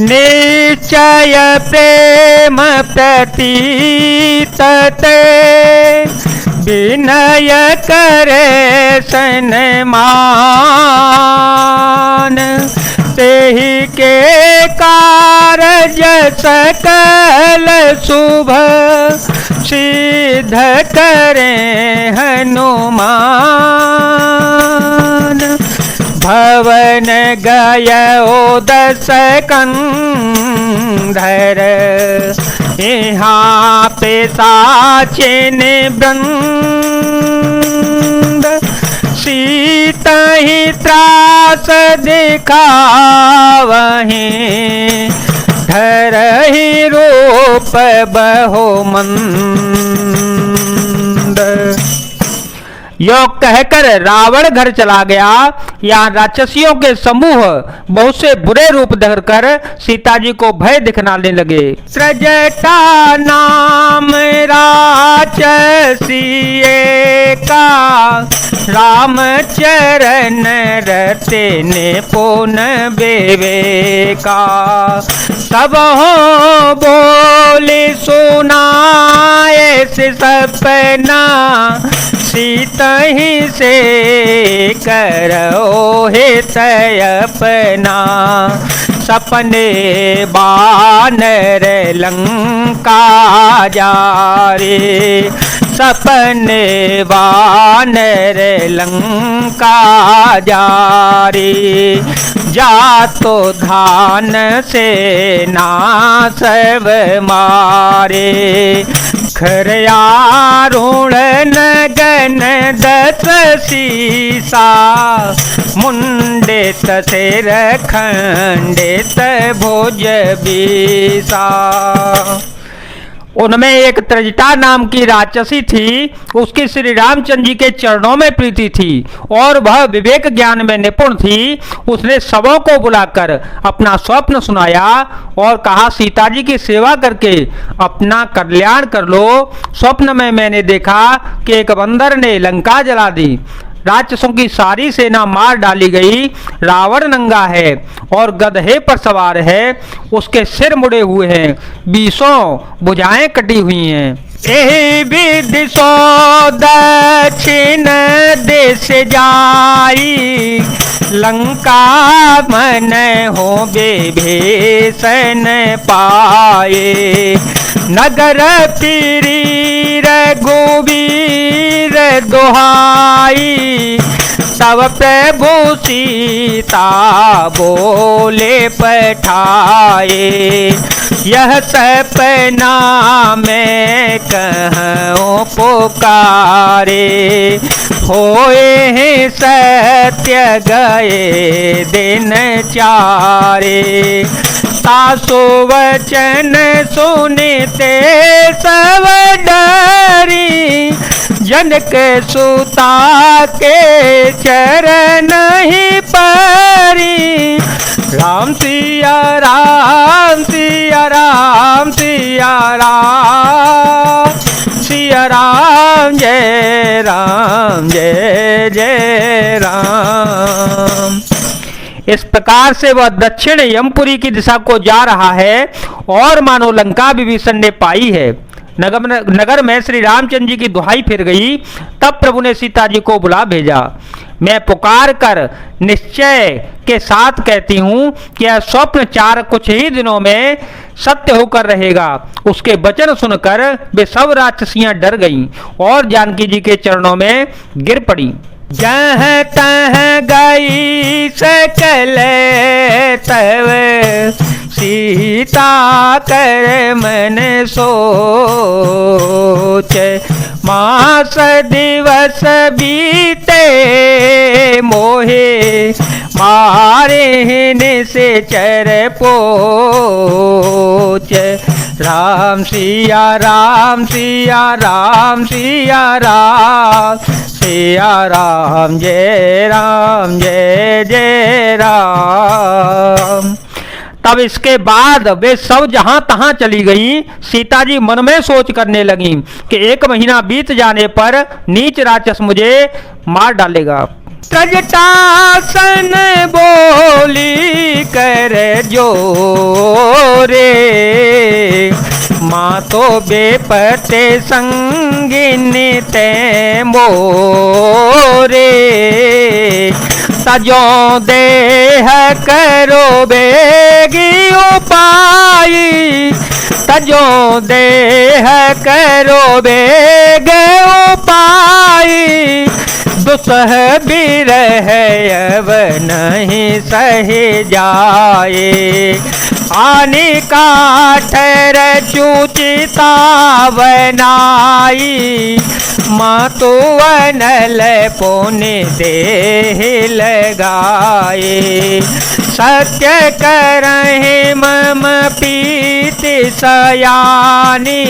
निश्चय प्रेम प्रतीत ते विनय करे सन्मान। तेहि के कार्य सकल शुभ सिद्ध करे हनुमान। भवन गयो 10 कंधर यहाँ पे साचिन वृंद। सीता ही त्रास दिखावहीं धर ही रूप बहुमंद। यो कहकर रावण घर चला गया। यहाँ राक्षसियों के समूह बहुत से बुरे रूप धरकर सीता जी को भय दिखलाने लगे। सृजटा नाम राक्षसी का राम चरण रते ने पुन बेवेका। सब हो बोले सुनाए से सपना सीता ही से करो हे अपना। सपने बानर लंका जा रे सपने बानर लंका जा रे। जा तो धान से ना सब मारे खरयारुण नगन 10 सीसा मुंडित सिर खंडित भुज बीसा। उनमें एक त्रजटा नाम की राक्षसी थी। उसकी श्री रामचंद्र जी के चरणों में प्रीति थी और वह विवेक ज्ञान में निपुण थी। उसने सबों को बुलाकर अपना स्वप्न सुनाया और कहा, सीता जी की सेवा करके अपना कल्याण कर लो। स्वप्न में मैंने देखा कि एक बंदर ने लंका जला दी। राक्षसों की सारी सेना मार डाली गई। रावण नंगा है और गधे पर सवार है। उसके सिर मुड़े हुए हैं, 20 भुजाएं कटी हुई हैं। एहि विधि सो दक्षिण देश जाई लंका मन हो विभीषण पाए। नगर पीरी रघुवीर दुहाई तब प्रभु सीता बोले पठाए। यह सपना मैं कहूँ पुकारे होए हैं सत्य गए दिन चारे। सासु वचन सुनते सब डरी जनक सुता के चरण ही परी। राम सिया राम सिया राम सिया राम सिया राम जय जय राम। इस प्रकार से वह दक्षिण यमपुरी की दिशा को जा रहा है और मानो लंका विभीषण ने पाई है। नगर में श्री रामचंद्र जी की दुहाई फिर गई। तब प्रभु ने सीता जी को बुला भेजा। मैं पुकार कर निश्चय के साथ कहती हूँ कि यह स्वप्न 4 कुछ ही दिनों में सत्य होकर रहेगा। उसके वचन सुनकर वे सब राक्षसियां डर गईं और जानकी जी के चरणों में गिर पड़ी। जहाँ तहाँ गई सकल तव सीता कर मन सोच। मास दिवस बीते मोहे मारे से चर पोच। राम सिया राम सिया राम सिया राम सिया राम जय जय राम। तब इसके बाद वे सब जहां तहां चली गईं। सीता जी मन में सोच करने लगीं कि 1 महीना बीत जाने पर नीच राक्षस मुझे मार डालेगा। त्रजटासन बोली कर जोरे, माँ तो बेपते संगिनी ते मोरे, तजो देह करो बेगी उपाय, तजो देह करो बेग उपाय, दुसह बिरह अब नहीं सही जाए, आने काठर चूचिता बनाई, माँ तो अनल पुण्य देह लगाए, सत्य करहि मम पीति सयानी,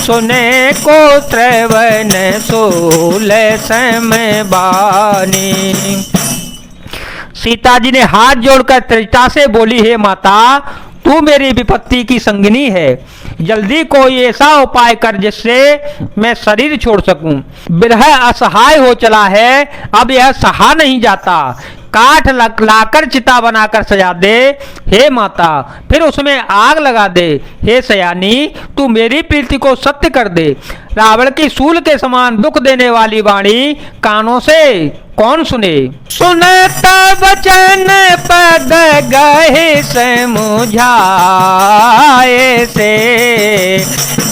सुने को श्रवण सूल समबानी। सीता जी ने हाथ जोड़कर त्रिजटा से बोली, हे माता, तू मेरी विपत्ति की संगिनी है, जल्दी कोई ऐसा उपाय कर जिससे मैं शरीर छोड़ सकूं। विरह असहाय हो चला है, अब यह सहा नहीं जाता, काठ लाकर चिता बनाकर सजा दे हे माता, फिर उसमें आग लगा दे हे सयानी, तू मेरी प्रीति को सत्य कर दे। रावण की सूल के समान दुख देने वाली वाणी कानों से कौन सुने। सुनत वचन पद गहे समुझाए से,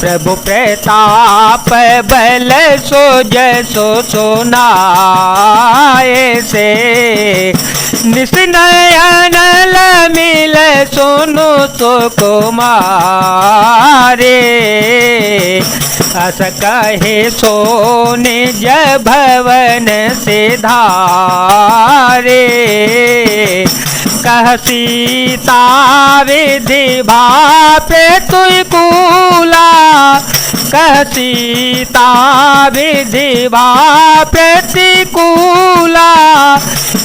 प्रभु प्रताप बल सो जसो सुनाए से, निस्नयन मिल सोनु सो कुमारे, अस कहे सो निज भवन से धारे, कह सीता विधि भापे तुई कूला, कह सीता विधि भापे प्रतिकूला,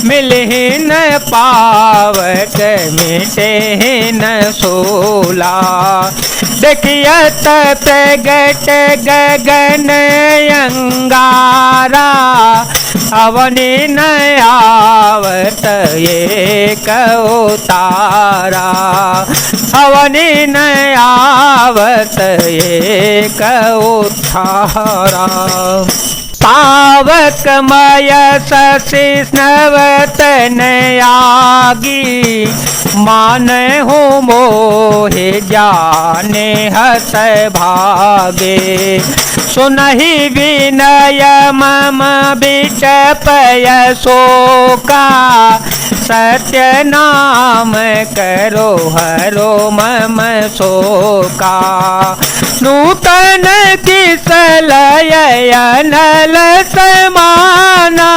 मिलहि न पावक मिटे न सोला, देखियत प्रगट गगन अंगारा, अवनि न आवत एक तारा, अवनि न आवत एक तारा। पावक मय शशि स्नवत नयागी, मान हो मोहे जाने हस भागे, सुनहि विनय मम बिचपय शोका, सत्य नाम करो हरो मम शोका, नूतन किसलय अनल समाना,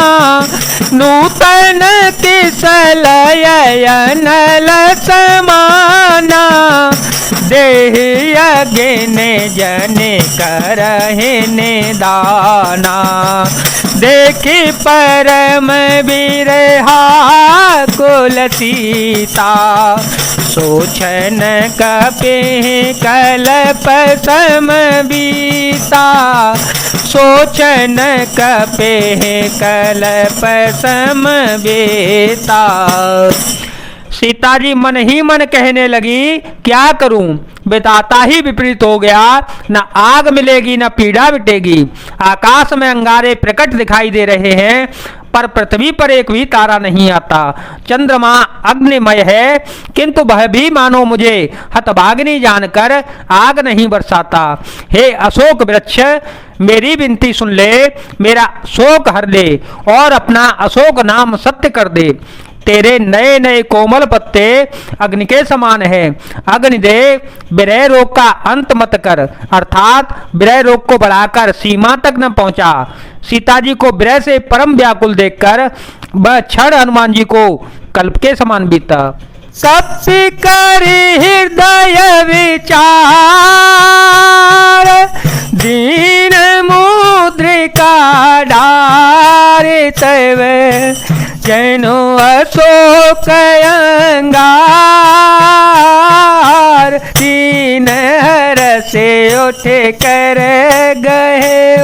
नूतन किसलय अनल समाना, देहि अगिने जने करहि निदाना, देखि परम बिरहा कुल सीता, सोचन कपिहि कल्प समबीता, सोचन कपिहि कल्प समबीता। सीता जी मन ही मन कहने लगी, क्या करूं, विधाता ही विपरीत हो गया, न आग मिलेगी न पीड़ा मिटेगी। आकाश में अंगारे प्रकट दिखाई दे रहे हैं, पर पृथ्वी पर एक भी तारा नहीं आता। चंद्रमा अग्निमय है, किंतु वह भी मानो मुझे हतभागिनी जानकर आग नहीं बरसाता। हे अशोक वृक्ष, मेरी विनती सुन ले, मेरा शोक हर ले और अपना अशोक नाम सत्य कर दे। तेरे नए नए कोमल पत्ते अग्नि के समान हैं। अग्निदेव, विरह रोग का अंत मत कर, अर्थात विरह रोग को बढ़ाकर सीमा तक न पहुंचा। सीता जी को विरह से परम व्याकुल देखकर वह क्षण हनुमान जी को कल्प के समान बीता। कपि कर हृदय विचार, दीन मुद्रिका डारे तव, जैनो अशोक अंगार, दीन हर से उठ कर गए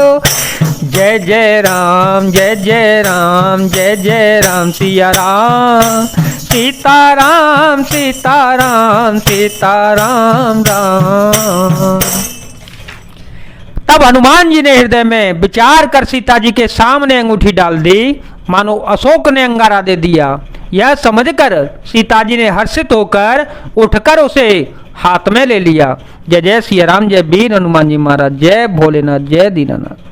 जय जय राम जय जय राम जय जय राम सिया राम सीताराम सीताराम सीताराम राम। तब हनुमान जी ने हृदय में विचार कर सीता जी के सामने अंगूठी डाल दी, मानो अशोक ने अंगारा दे दिया। यह समझकर सीता जी ने हर्षित होकर उठकर उसे हाथ में ले लिया। जय जय सिया राम, जय वीर हनुमान जी महाराज, जय भोलेनाथ, जय दीनानाथ।